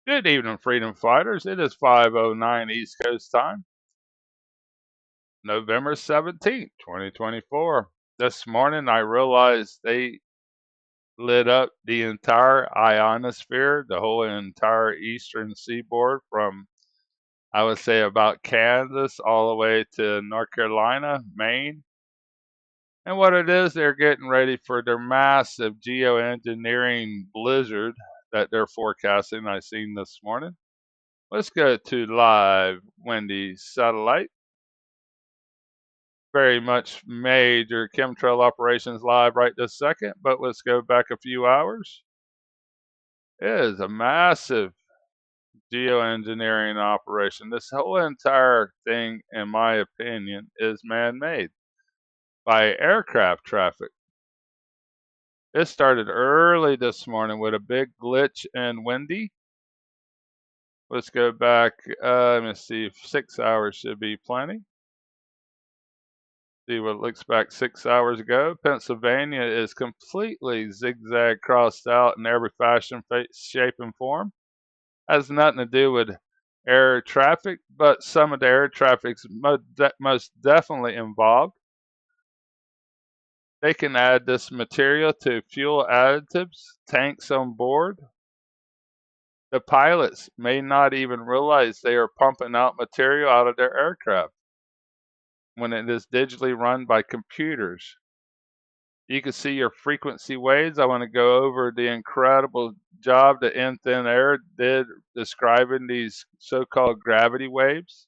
Good evening, freedom fighters. It is 5:09 East Coast time, November 17th, 2024. This morning I realized they lit up the entire ionosphere, the whole entire eastern seaboard from, I would say, about Kansas all the way to North Carolina, Maine. And what it is, they're getting ready for their massive geoengineering blizzard that they're forecasting. I seen this morning. Let's go to live Wendy satellite. Very much major chemtrail operations live right this second, but let's go back a few hours. It is a massive geoengineering operation. This whole entire thing, in my opinion, is man-made by aircraft traffic. It started early this morning with a big glitch in Windy. Let's go back, let me see, 6 hours should be plenty. See what looks back 6 hours ago. Pennsylvania is completely zigzag crossed out in every fashion, shape, and form. Has nothing to do with air traffic, but some of the air traffic's most definitely involved. They can add this material to fuel additives, tanks on board. The pilots may not even realize they are pumping out material out of their aircraft when it is digitally run by computers. You can see your frequency waves. I want to go over the incredible job that In Thin Air did describing these so-called gravity waves.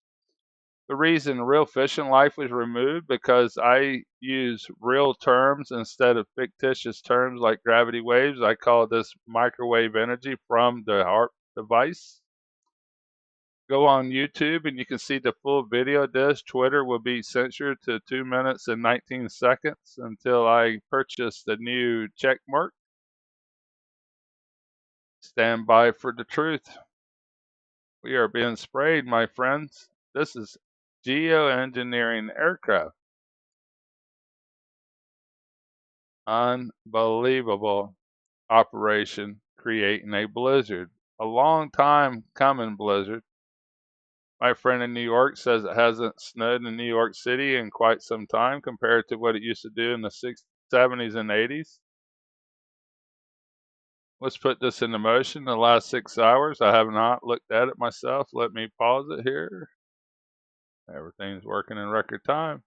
The reason real fish in life was removed because I use real terms instead of fictitious terms like gravity waves. I call this microwave energy from the HARP device. Go on YouTube and you can see the full video of this. Twitter will be censored to 2 minutes and 19 seconds until I purchase the new check mark. Stand by for the truth. We are being sprayed, my friends. This is geoengineering aircraft. Unbelievable operation creating a blizzard. A long time coming blizzard. My friend in New York says it hasn't snowed in New York City in quite some time compared to what it used to do in the 60s, 70s, and 80s. Let's put this into motion. The last 6 hours, I have not looked at it myself. Let me pause it here. Everything's working in record time.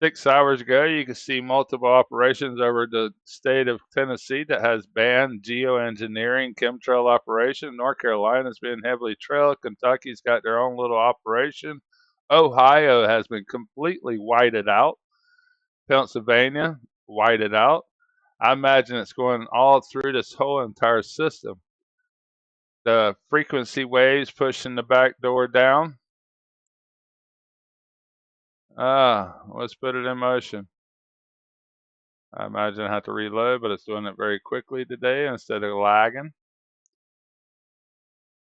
6 hours ago, you can see multiple operations over the state of Tennessee that has banned geoengineering chemtrail operation. North Carolina's been heavily trailed. Kentucky's got their own little operation. Ohio has been completely whited out. Pennsylvania, whited out. I imagine it's going all through this whole entire system. The frequency waves pushing the back door down. Let's put it in motion. I imagine I have to reload, but it's doing it very quickly today instead of lagging.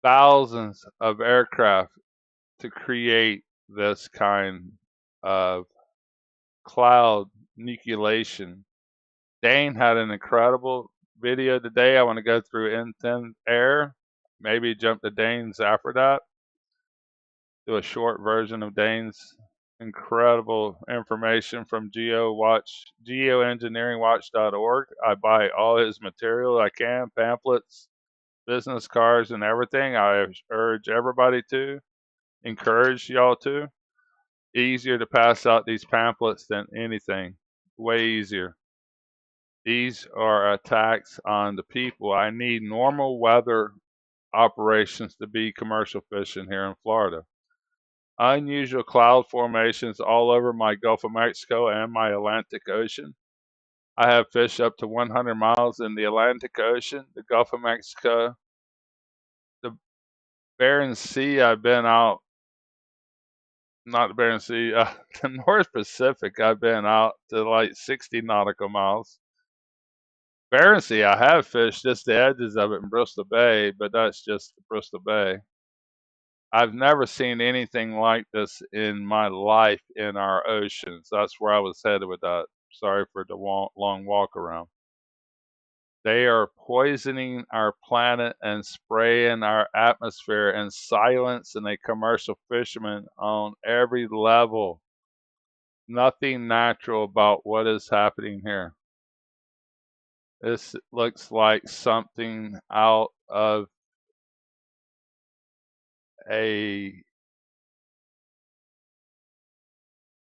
Thousands of aircraft to create this kind of cloud nucleation. Dane had an incredible video today. I want to go through In Thin Air, maybe jump to Dane's after that. Do a short version of Dane's incredible information from geoengineeringwatch.org. I buy all his material I can, pamphlets, business cards, and everything. I urge everybody to, encourage y'all to. Easier to pass out these pamphlets than anything. Way easier. These are attacks on the people. I need normal weather operations to be commercial fishing here in Florida. Unusual cloud formations all over my Gulf of Mexico and my Atlantic Ocean. I have fish up to 100 miles in the Atlantic Ocean, the Gulf of Mexico, the Bering Sea. I've been out, not the Bering Sea, the North Pacific. I've been out to like 60 nautical miles. Bering Sea, I have fished just the edges of it in Bristol Bay, but that's just Bristol Bay. I've never seen anything like this in my life in our oceans. That's where I was headed with that. Sorry for the long walk around. They are poisoning our planet and spraying our atmosphere and silencing a commercial fisherman on every level. Nothing natural about what is happening here. This looks like something out of a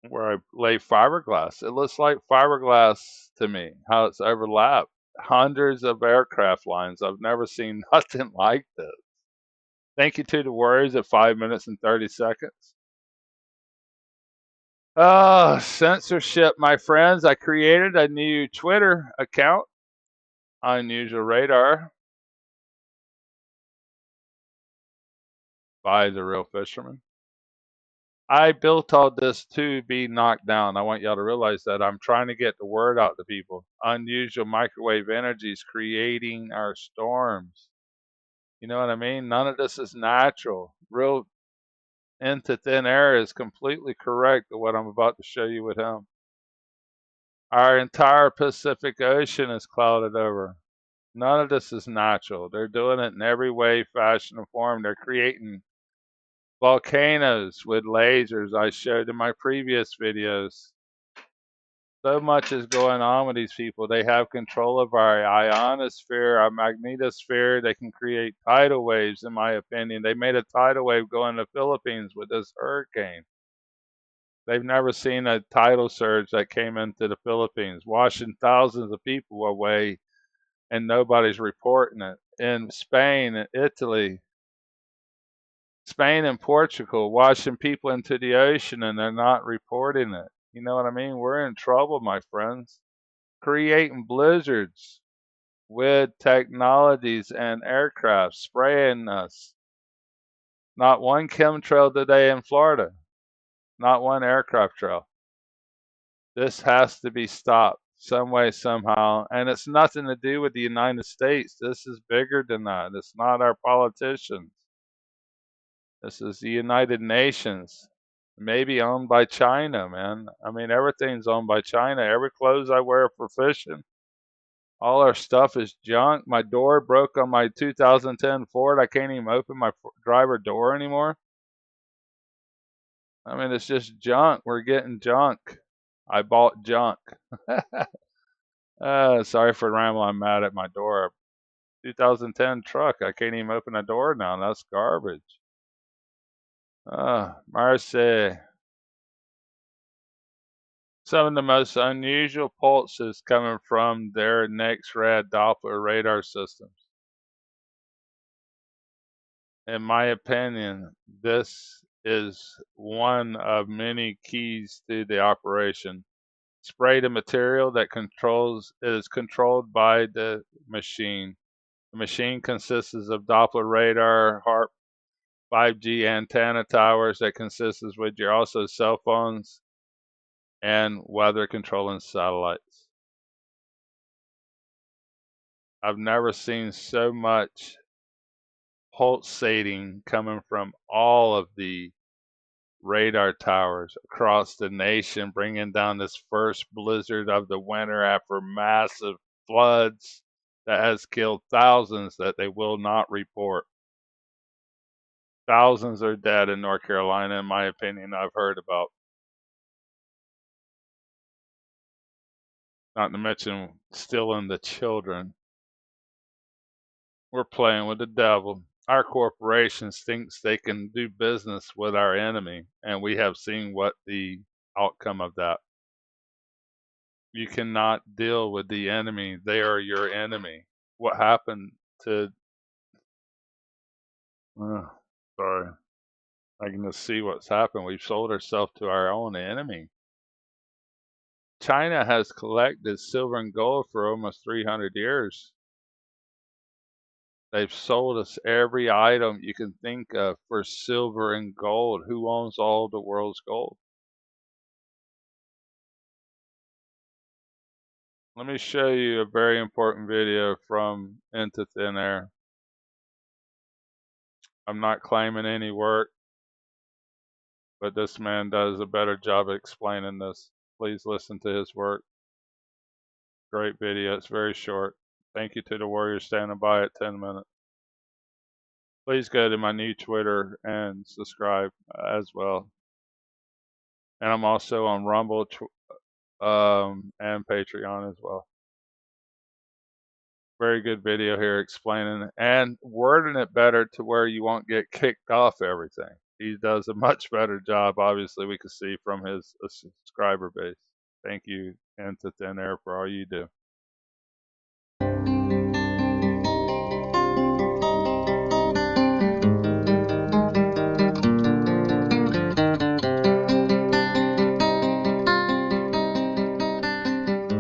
where I lay fiberglass. It looks like fiberglass to me, how it's overlapped. Hundreds of aircraft lines. I've never seen nothing like this. Thank you to the Warriors at 5 minutes and 30 seconds. Censorship, my friends. I created a new Twitter account, Unusual Radar, by the Real Fisherman. I built all this to be knocked down. I want y'all to realize that I'm trying to get the word out to people. Unusual microwave energy is creating our storms. You know what I mean? None of this is natural. Real into thin air is completely correct to what I'm about to show you with him. Our entire Pacific Ocean is clouded over. None of this is natural. They're doing it in every way, fashion, and form. They're creating volcanoes with lasers I showed in my previous videos. So much is going on with these people. They have control of our ionosphere, our magnetosphere. They can create tidal waves, in my opinion. They made a tidal wave go in the Philippines with this hurricane. They've never seen a tidal surge that came into the Philippines, washing thousands of people away, and nobody's reporting it. In Spain and Italy, Spain and Portugal, washing people into the ocean, and they're not reporting it. You know what I mean? We're in trouble, my friends. Creating blizzards with technologies and aircraft spraying us. Not one chemtrail today in Florida. Not one aircraft trail. This has to be stopped some way, somehow. And it's nothing to do with the United States. This is bigger than that. It's not our politicians. This is the United Nations. Maybe owned by China, man. I mean, everything's owned by China. Every clothes I wear for fishing, all our stuff is junk. My door broke on my 2010 Ford. I can't even open my driver door anymore. I mean, it's just junk. We're getting junk. I bought junk. Sorry for rambling. I'm mad at my door. 2010 truck. I can't even open the door now. That's garbage. Mercy. Some of the most unusual pulses coming from their next-red Doppler radar systems. In my opinion, this is one of many keys to the operation. Spray the material that is controlled by the machine. The machine consists of Doppler radar, HARP, 5G antenna towers that consists with your also cell phones and weather controlling satellites. I've never seen so much pulsating coming from all of the radar towers across the nation, bringing down this first blizzard of the winter after massive floods that has killed thousands that they will not report. Thousands are dead in North Carolina, in my opinion, I've heard about. Not to mention stealing the children. We're playing with the devil. Our corporations thinks they can do business with our enemy, and we have seen what the outcome of that. You cannot deal with the enemy. They are your enemy. What happened to sorry. I can just see what's happened. We've sold ourselves to our own enemy. China has collected silver and gold for almost 300 years. They've sold us every item you can think of for silver and gold. Who owns all the world's gold? Let me show you a very important video from Into Thin Air. I'm not claiming any work, but this man does a better job of explaining this. Please listen to his work. Great video. It's very short. Thank you to the warriors standing by at 10 minutes. Please go to my new Twitter and subscribe as well. And I'm also on Rumble and Patreon as well. Very good video here explaining and wording it better to where you won't get kicked off everything. He does a much better job, obviously, we can see from his subscriber base. Thank you, Into Thin Air, for all you do.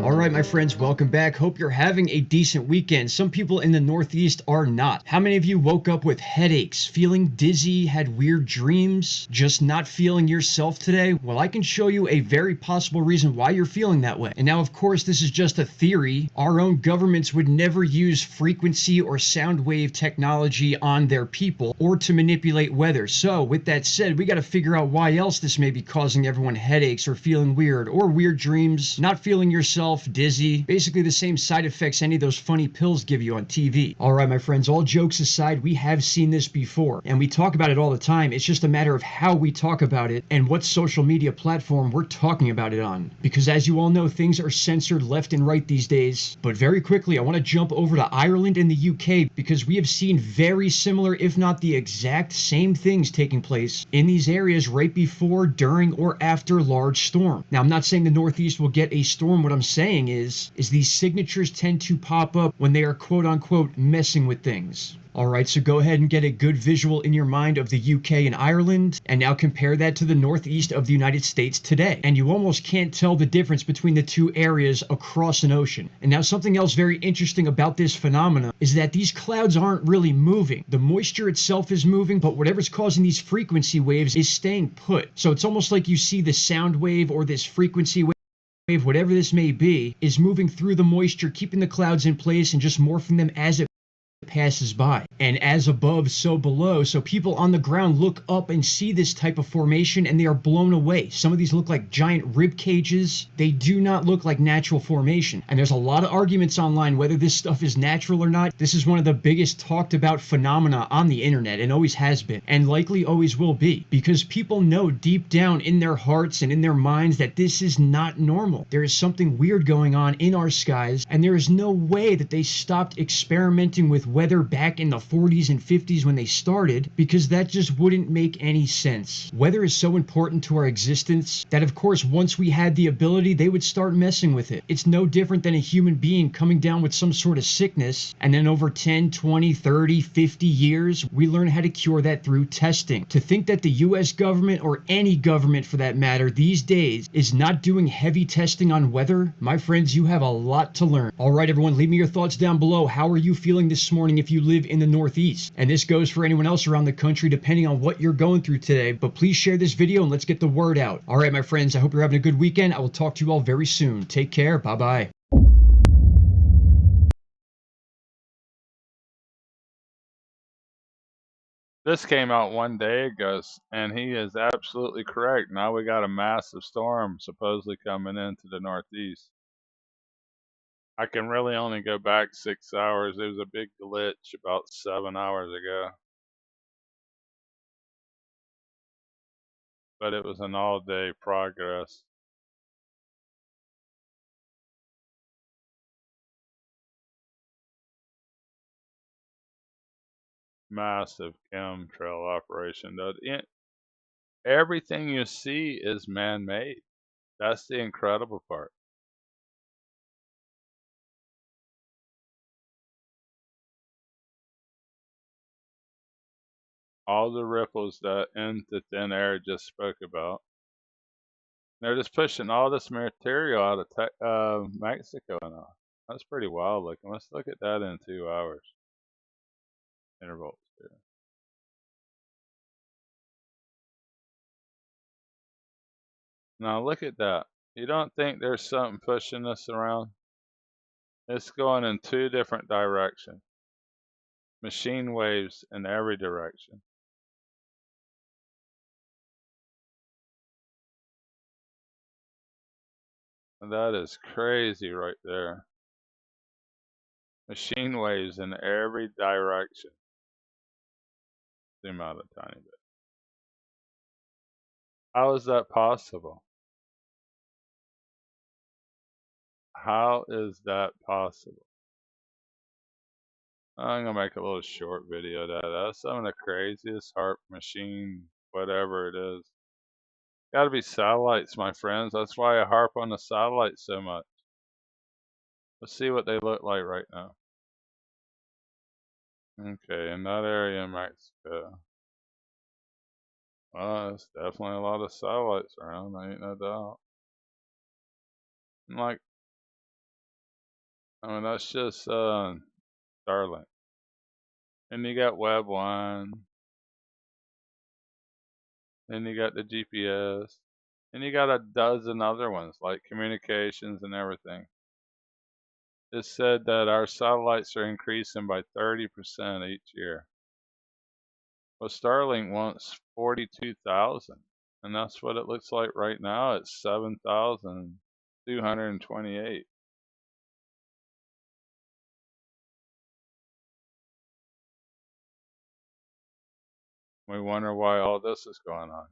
All right, my friends, welcome back. Hope you're having a decent weekend. Some people in the Northeast are not. How many of you woke up with headaches, feeling dizzy, had weird dreams, just not feeling yourself today? Well, I can show you a very possible reason why you're feeling that way. And now, of course, this is just a theory. Our own governments would never use frequency or sound wave technology on their people or to manipulate weather. So, with that said, we got to figure out why else this may be causing everyone headaches or feeling weird or weird dreams, not feeling yourself, dizzy, basically the same side effects any of those funny pills give you on TV. All right, my friends, all jokes aside, we have seen this before, and we talk about it all the time. It's just a matter of how we talk about it and what social media platform we're talking about it on. Because as you all know, things are censored left and right these days. But very quickly, I want to jump over to Ireland and the UK because we have seen very similar, if not the exact same things taking place in these areas right before, during, or after large storm. Now, I'm not saying the Northeast will get a storm. What I'm saying is these signatures tend to pop up when they are quote unquote messing with things. Alright, so go ahead and get a good visual in your mind of the UK and Ireland, and now compare that to the northeast of the United States today. And you almost can't tell the difference between the two areas across an ocean. And now something else very interesting about this phenomena is that these clouds aren't really moving. The moisture itself is moving, but whatever's causing these frequency waves is staying put. So it's almost like you see the sound wave or this frequency wave, whatever this may be, is moving through the moisture, keeping the clouds in place and just morphing them as it passes by. And as above, so below. So people on the ground look up and see this type of formation and they are blown away. Some of these look like giant rib cages. They do not look like natural formation. And there's a lot of arguments online whether this stuff is natural or not. This is one of the biggest talked about phenomena on the internet and always has been and likely always will be, because people know deep down in their hearts and in their minds that this is not normal. There is something weird going on in our skies, and there is no way that they stopped experimenting with weather back in the 40s and 50s when they started, because that just wouldn't make any sense. Weather is so important to our existence that, of course, once we had the ability, they would start messing with it. It's no different than a human being coming down with some sort of sickness, and then over 10, 20, 30, 50 years, we learn how to cure that through testing. To think that the US government, or any government for that matter, these days is not doing heavy testing on weather, my friends, you have a lot to learn. All right, everyone, leave me your thoughts down below. How are you feeling this morning if you live in the Northeast? And this goes for anyone else around the country, depending on what you're going through today. But please share this video and let's get the word out. All right, my friends, I hope you're having a good weekend. I will talk to you all very soon. Take care. Bye-bye. This came out 1 day ago, and he is absolutely correct. Now we got a massive storm supposedly coming into the Northeast. I can really only go back 6 hours. There was a big glitch about 7 hours ago, but it was an all-day progress. Massive chemtrail operation. Everything you see is man-made. That's the incredible part. All the ripples that Into Thin Air just spoke about. They're just pushing all this material out of Mexico now. That's pretty wild looking. Let's look at that in 2 hours intervals. Here. Now look at that. You don't think there's something pushing this around? It's going in 2 different directions. Machine waves in every direction. And that is crazy right there. Machine waves in every direction. Zoom out a tiny bit. How is that possible? How is that possible? I'm gonna make a little short video of that. That's some of the craziest HARP machine, whatever it is. Gotta be satellites, my friends. That's why I harp on the satellites so much. Let's see what they look like right now. Okay, in that area in Mexico. Well, there's definitely a lot of satellites around, ain't no doubt. And like, I mean, that's just Starlink. And you got Web 1, and you got the GPS, and you got a dozen other ones like communications and everything. It's said that our satellites are increasing by 30% each year. Well, Starlink wants 42,000, and that's what it looks like right now. It's 7,228. We wonder why all this is going on.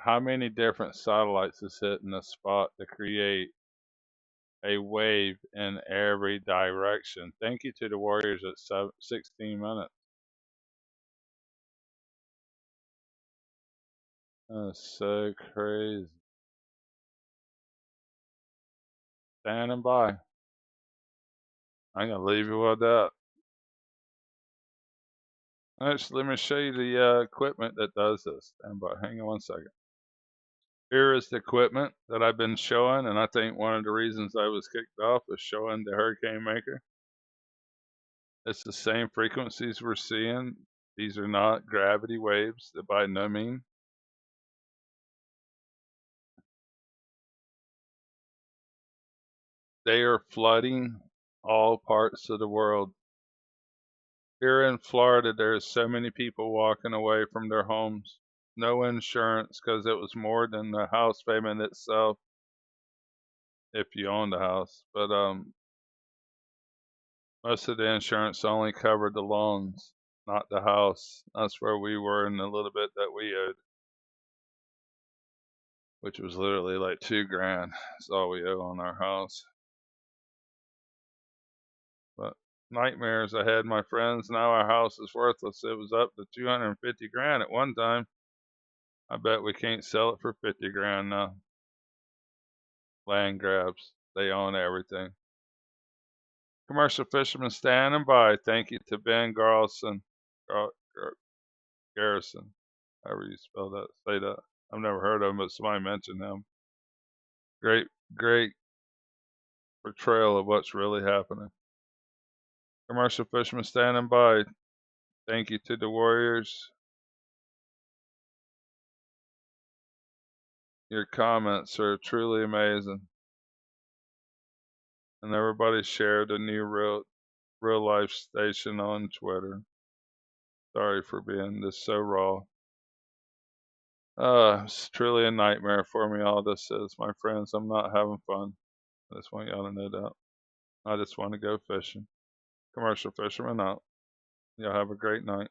How many different satellites is hitting the spot to create a wave in every direction? Thank you to the Warriors at 16 minutes. That's so crazy. Standing by. I'm gonna leave you with that. Actually, let me show you the equipment that does this. Stand by. Hang on one second. Here is the equipment that I've been showing, and I think one of the reasons I was kicked off was showing the Hurricane Maker. It's the same frequencies we're seeing. These are not gravity waves, by no means. They are flooding all parts of the world. Here in Florida, there's so many people walking away from their homes. No insurance because it was more than the house payment itself if you owned a house. But most of the insurance only covered the loans, not the house. That's where we were in a little bit that we owed, which was literally like $2,000. That's all we owe on our house. But nightmares I had, my friends. Now our house is worthless. It was up to 250 grand at one time. I bet we can't sell it for 50 grand now. Land grabs. They own everything. Commercial fisherman standing by. Thank you to Ben Garrison. Garrison. However you spell that. Say that. I've never heard of him, but somebody mentioned him. Great portrayal of what's really happening. Commercial fisherman standing by. Thank you to the Warriors. Your comments are truly amazing. And everybody shared a new real life station on Twitter. Sorry for being this so raw. It's truly a nightmare for me, all this is, my friends. I'm not having fun. I just want y'all to know that. I just want to go fishing. Commercial fisherman out. Y'all have a great night.